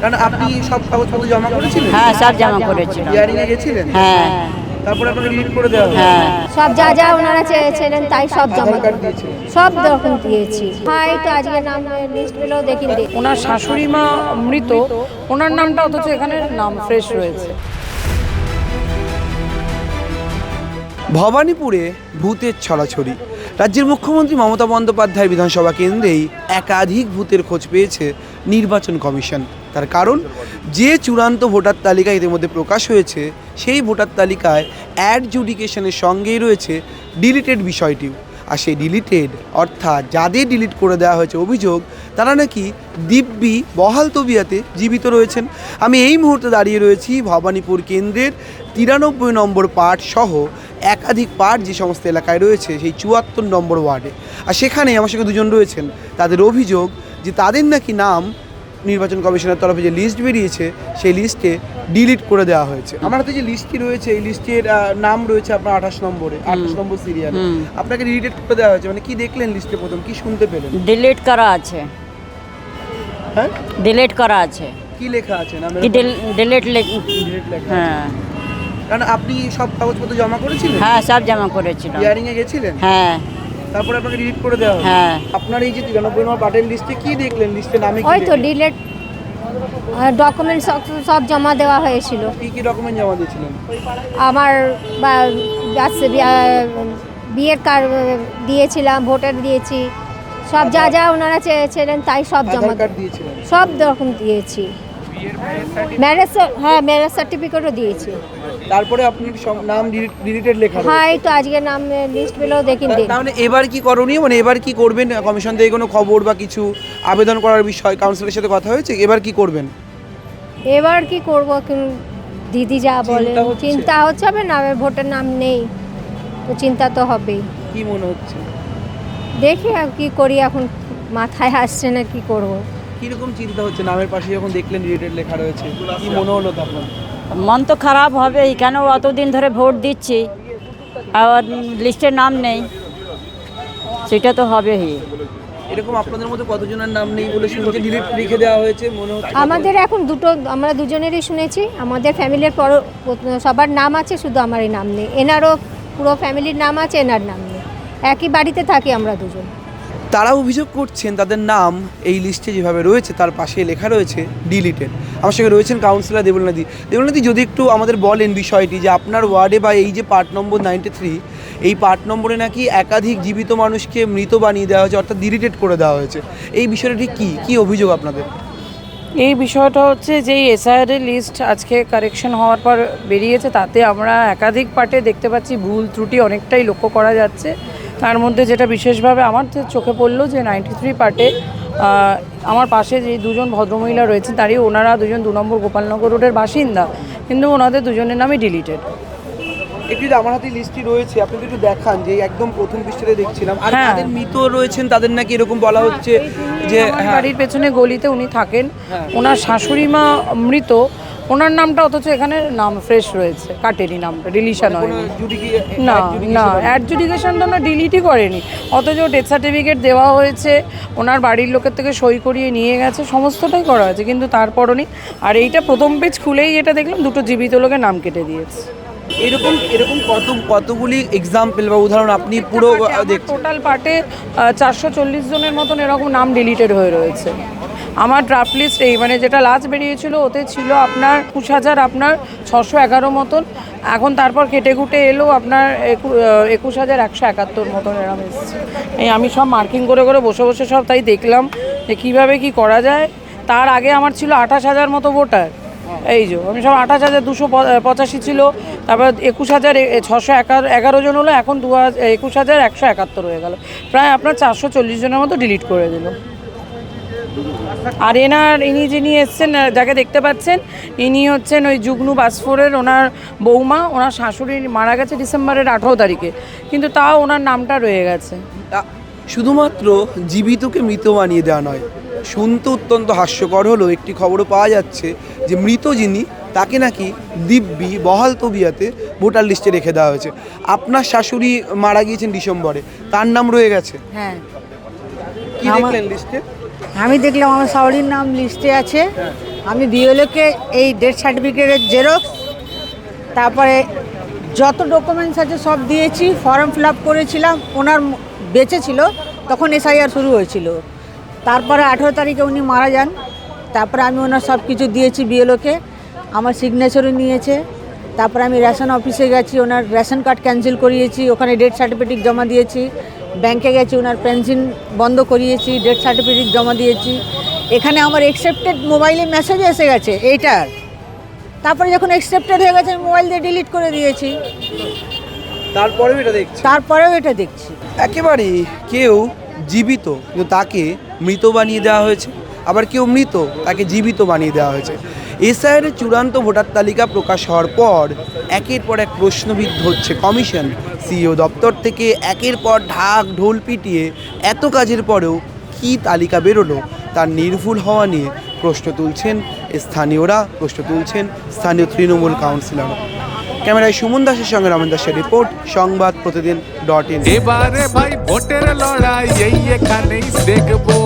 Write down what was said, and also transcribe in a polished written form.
কারণ আপনি সব কাগজপত্র জমা করেছিলেন? হ্যাঁ, সব জমা করেছিলাম। হিয়ারিং এ গেছিলেন? হ্যাঁ তারপরে আপনাকে ডিলিট করে দেওয়া হলো? হ্যাঁ সব যা যা ওনারা চেয়েছিলেন তাই সব জমা আধার কার্ড দিয়েছিলেন? সব রকম দিয়েছি। হ্যাঁ, এই তো আজকে নাম লিস্ট পেলেও দেখিন। ওনার শাশুড়ি মা মৃত, ওনার নামটা অথচ এখানে নাম ফ্রেশ রয়েছে। ভবানীপুরে ভূতের ছড়াছড়ি। রাজ্যের মুখ্যমন্ত্রী মমতা বন্দ্যোপাধ্যায় বিধানসভা কেন্দ্রেই একাধিক ভূতের খোঁজ পেয়েছে নির্বাচন কমিশন। তার কারণ, যে চূড়ান্ত ভোটার তালিকা ইতিমধ্যে প্রকাশ হয়েছে সেই ভোটার তালিকায় অ্যাডজুডিকেশনের সঙ্গেই রয়েছে ডিলিটেড বিষয়টিও। আর সেই ডিলিটেড অর্থাৎ যাদের ডিলিট করে দেওয়া হয়েছে অভিযোগ তারা নাকি দিব্যি বহাল তবিয়াতে জীবিত রয়েছেন। আমি এই মুহূর্তে দাঁড়িয়ে রয়েছি ভবানীপুর কেন্দ্রের 93 নম্বর পার্ট সহ একাধিক পার্ট যে সমস্ত এলাকায় রয়েছে সেই 74 নম্বর ওয়ার্ডে। আর সেখানে আমার সঙ্গে দুজন রয়েছেন। তাদের অভিযোগ যে তাদের নাকি নাম নির্বাচন কমিশনের তরফে যে লিস্ট বেরিয়েছে সেই লিস্টে ডিলিট করে দেওয়া হয়েছে। আমার হাতে যে লিস্টটি রয়েছে এই লিস্টের নাম রয়েছে আপনার 28 নম্বরে, 28 নম্বর সিরিয়ালে। আপনাকে ডিলিট করে দেওয়া হয়েছে, মানে কি দেখলেন লিস্টে, প্রথম কি শুনতে পেলেন? ডিলিট করা আছে। হ্যাঁ, ডিলিট করা আছে। কি লেখা আছে নামের কি উপরে? ডিলিট ডিলিট লেখা আছে। হ্যাঁ কারণ আপনি সব কাগজপত্র জমা করেছিলেন? হ্যাঁ, সব জমা করেছিলাম। হিয়ারিং এ গেছিলেন? হ্যাঁ তারপরে আপনাকে ডিলিট করে দেওয়া হলো? হ্যাঁ। আপনার এই যে 93 নম্বর পার্টের লিস্টে কি দেখলেন? লিস্টের নামে কি ওই তো দেখলেন? ডিলেট ডকুমেন্ট সব জমা দেওয়া হয়েছিল। কি কি ডকুমেন্ট জমা দিয়েছিলেন? আমার বিয়ের কার্ড দিয়েছিলাম, ভোটার দিয়েছি, সব যা যা ওনারা চেয়েছিলেন তাই সব জমা আধার কার্ড দিয়েছিলেন? সব রকম দিয়েছি। ম্যারেজ সার্টিফিকেটও দিয়েছি। তারপরে আপনার সব নাম ডিলিটেড লেখা রয়েছে? হ্যাঁ, এই তো আজকে নাম লিস্ট পেলেও দেখিন। তার মানে এবার কি করণীয়, মানে এবার কি করবেন? কমিশন থেকে কোনো খবর বা কিছু আবেদন করার বিষয় কাউন্সিলের সাথে কথা হয়েছে? এবার কি করবেন? এবার কি করবো, দিদি যা বলে চিন্তা হচ্ছে? চিন্তা হচ্ছে। হবে না, ভোটের নাম নেই তো চিন্তা তো হবেই। কি মনে হচ্ছে? দেখি আর কি করি, এখন মাথায় আসছে না কি করব। কিরকম চিন্তা হচ্ছে নামের পাশে যখন দেখলেন ডিলিটেড লেখা রয়েছে? কি মনে হলো তখন? মন তো খারাপ হবেই, কেন অতদিন ধরে ভোট দিচ্ছি আর লিস্টে নাম নেই, সেটা তো হবেই। এরকম আপনাদের মধ্যে কতজনের নাম নেই বলে শুনছি ডিলিট লিখে দেওয়া হয়েছে মনে হচ্ছে? আমাদের এখন আমরা দুজনেরই শুনেছি। আমাদের ফ্যামিলির সবার নাম আছে, শুধু আমারই নাম নেই। এনারও পুরো ফ্যামিলির নাম আছে, এনার নাম নেই। একই বাড়িতে থাকি আমরা দুজন। তারা অভিযোগ করছেন তাদের নাম এই লিস্টে যেভাবে রয়েছে তার পাশে লেখা রয়েছে ডিলিটেড। আমার সঙ্গে রয়েছেন কাউন্সিলর দেবলনাদি। দেবলনাদি, যদি একটু আমাদের বলেন বিষয়টি, যে আপনার ওয়ার্ডে বা এই যে পার্ট নম্বর 93, এই পার্ট নম্বরে নাকি একাধিক জীবিত মানুষকে মৃত বানিয়ে দেওয়া হয়েছে, অর্থাৎ ডিলিটেড করে দেওয়া হয়েছে। এই বিষয়টা ঠিক কী অভিযোগ আপনাদের? এই বিষয়টা হচ্ছে যে এসআইআর এর লিস্ট আজকে কারেকশন হওয়ার পর বেরিয়েছে, তাতে আমরা একাধিক পার্টে দেখতে পাচ্ছি ভুল ত্রুটি অনেকটাই লক্ষ্য করা যাচ্ছে। তার মধ্যে যেটা বিশেষভাবে আমার চোখে পড়লো যে 93 পার্টে আমার পাশে যে দুজন ভদ্রমহিলা রয়েছেন তারই ওনারা দুজন 2 নম্বর গোপালনগর রোডের বাসিন্দা, কিন্তু ওনাদের দুজনের নামই ডিলিটেড। একটু আমার হাতে লিস্টটি রয়েছে, আপনি একটু দেখান যে একদম প্রথম পৃষ্ঠাতে দেখছিলাম। আর হ্যাঁ। যাদের মৃত রয়েছেন তাদের নাকি এরকম বলা হচ্ছে যে বাড়ির পেছনে গলিতে উনি থাকেন, ওনার শাশুড়ি মা মৃত, ওনার নামটা অথচ এখানে নাম ফ্রেশ রয়েছে, কাটেনি নামটা, ডিলিশন হয়নি। না না, অ্যাডজুডিকেশনটা না ডিলিটই করেনি, অথচ ডেথ সার্টিফিকেট দেওয়া হয়েছে, ওনার বাড়ির লোকের থেকে সই করিয়ে নিয়ে গেছে, সমস্তটাই করা হয়েছে, কিন্তু তারপরও নি। আর এইটা প্রথম পেজ খুলেই যেটা দেখলাম, 2টো জীবিত লোকের নাম কেটে দিয়েছে। এরকম কতগুলি এক্সাম্পল বা উদাহরণ আপনি পুরো দেখছেন? টোটাল পার্টে 440 জনের মতন এরকম নাম ডিলিটেড হয়ে রয়েছে। আমার ড্রাফট লিস্ট এই মানে যেটা লাস্ট বেরিয়েছিল ওতে ছিল আপনার 21,000 আপনার 611 মতন, এখন তারপর কেটে কুটে এলো আপনার 21,171 মতন এরকম এসেছে। এই আমি সব মার্কিং করে করে বসে বসে সব তাই দেখলাম যে কীভাবে কি করা যায়। তার আগে আমার ছিল 28,000 মতো ভোটার, এই যে আমি সব 28,285 ছিল, তারপর 21,611 জন হলো, এখন 21,171 হয়ে গেল, প্রায় আপনার 440 জনের মতো ডিলিট করে দিল। আর ইনি যিনি এসছেন, যাকে দেখতে পাচ্ছেন, ইনি হচ্ছেন ওই যুগ্নু বাসফোরের ওনার বৌমা। ওনার শাশুড়ি মারা গেছে ডিসেম্বরের 18 তারিখে, কিন্তু তাও ওনার নামটা রয়ে গেছে। শুধুমাত্র জীবিতকে মৃত বানিয়ে দেওয়া নয়, শুনতে অত্যন্ত হাস্যকর হলো একটি খবরও পাওয়া যাচ্ছে যে মৃত যিনি তাকে নাকি দিব্যি বহাল তবিয়াতে ভোটার লিস্টে রেখে দেওয়া হয়েছে। আপনার শাশুড়ি মারা গিয়েছেন ডিসেম্বরে, তার নাম রয়ে গেছে? হ্যাঁ, কি দেখলেন লিস্টে? আমি দেখলাম আমার শাশুড়ির নাম লিস্টে আছে, আমি বিএলওকে এই ডেথ সার্টিফিকেটের জেরক্স, তারপরে যত ডকুমেন্টস আছে সব দিয়েছি, ফর্ম ফিল আপ করেছিলাম। ওনার বেঁচে ছিল তখন এসআইআর শুরু হয়েছিল, তারপরে 18 তারিখে উনি মারা যান। তারপরে আমি ওনার সব কিছু দিয়েছি বিএলওকে, আমার সিগনেচারও নিয়েছে। তারপরে আমি রেশন অফিসে গেছি, ওনার রেশন কার্ড ক্যান্সেল করিয়েছি, ওখানে ডেথ সার্টিফিকেট জমা দিয়েছি। ব্যাংকে গেছি, ওনার পেনশন বন্ধ করিয়েছি, ডেথ সার্টিফিকেট জমা দিয়েছি। এখানে আমার অ্যাকসেপ্টেড মোবাইলে মেসেজ এসে গেছে এইটার। তারপরে যখন অ্যাকসেপ্টেড হয়ে গেছে আমি মোবাইল দিয়ে ডিলিট করে দিয়েছি। তারপরেও এটা দেখছি। তারপরেও এটা দেখছি। একেবারে কেউ জীবিত কিন্তু তাকে মৃত বানিয়ে দেওয়া হয়েছে, আবার কেউ মৃত তাকে জীবিত বানিয়ে দেওয়া হয়েছে। এসআইআর চূড়ান্ত ভোটার তালিকা প্রকাশ হওয়ার পর একের পর এক প্রশ্নবিদ্ধ হচ্ছে কমিশন। সিইও দপ্তর থেকে একের পর ঢাক ঢোল পিটিয়ে এত কাজের পরেও কী তালিকা বেরোলো তার নির্ভুল হওয়া নিয়ে প্রশ্ন তুলছেন স্থানীয়রা, প্রশ্ন তুলছেন স্থানীয় তৃণমূল কাউন্সিলররা। ক্যামেরায় সুমন দাসের সঙ্গে রমেন দাসের রিপোর্ট, সংবাদ প্রতিদিন .in। এবারে ভাই ভোটের লড়াই এই এখানেই দেখবো।